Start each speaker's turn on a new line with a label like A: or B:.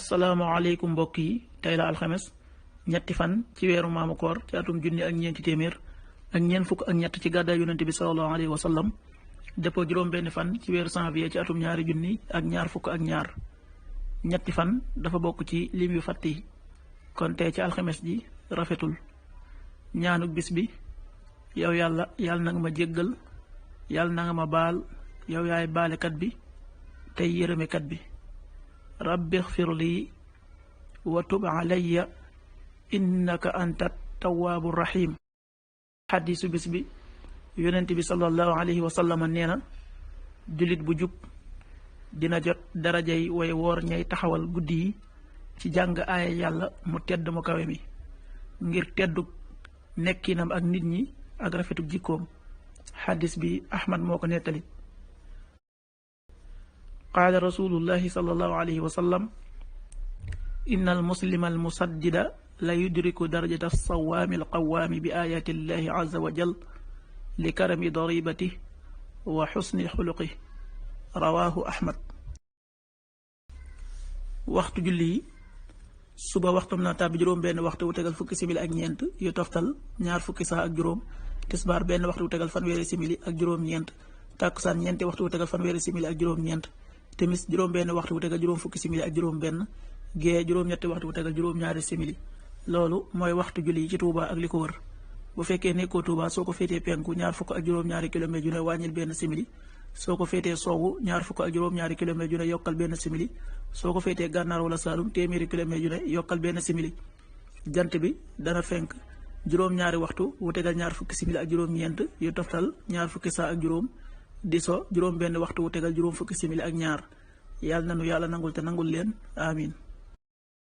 A: asalaamaaleykum mbokk yi tey la alxames ñetti fan ci weeru maamu koor ci atum junni ak ñeenti téeméer ak ñeent fukk ak ñett ci gàddaay yonente bi sallallahu alayhi wa sallam dëppoo juróom benn fan ci weeru janvier ci atum ñaari junni ak ñaar fukk ak ñaar ñetti fan dafa bokk ci lim yu fàtt yi kon tey ci alxames ji rafetul ñaanuk bis bi yow yàlla na nga ma jéggal yàlla na nga ma baal yow yaay baalekat bi tey yërëmekat bi rabbi xfir lii wa tub alayya innaka anta tawaabu rahim. xadiisu bis bi yonent bi sallallahu alayhi wa sallam nee na jullit bu jub dina jot darajay way woor ñay taxawal guddi yi ci jàng aaya yàlla mu tedd mu kawe mi ngir teddu nekkinam ak nit ñi ak rafetu jikkoom. xadis bi Ahmad moo ko nettali. qaala rasulullahi sallallahu alayhi wa sallam inna almuslima almusaddida la yudriku darajata alsawaami alqawaami bi ayati illahi azza wa jal li karami daribati wa xusni xuluqi rawahu ahmad. waxtu julli yi suba waxtum na tàbbi juróom benn waxtu wu tegal fukki simili ak ñeent yu toftal ñaar fukki saa ak juróom. tisbaar benn waxtu wu tegal fanweeri simili ak juróom ñeent. tàkkusaan ñeenti waxtu wu tegal fanweeri simili ak juróom ñeent. timis juróom benn waxtu wu tegal juróom fukki simili ak juróom benn. gee juróom ñetti waxtu wu tegal juróom ñaari simili. loolu mooy waxtu julli yi ci Touba ak li ko wër. bu fekkee nekkoo Touba soo ko féetee penku ñaar fukk ak juróom ñaari kilomètre yu ne wàññil benn simili. soo ko féetee sowwu ñaar fukk ak juróom ñaari kilomètre yu ne yokkal benn simili. soo ko féetee gànnaar wala Saalum téeméeri kilomètre yu ne yokkal benn simili. jant bi dana fenk juróom ñaari waxtu wu tegal ñaar fukki simili ak juróom ñeent yu toftal ñaar fukki saa ak juróom. di so juróom benn waxtu wu tegal juróom fukki simili ak ñaar. yàlla na nu yàlla nangul te nangul leen amin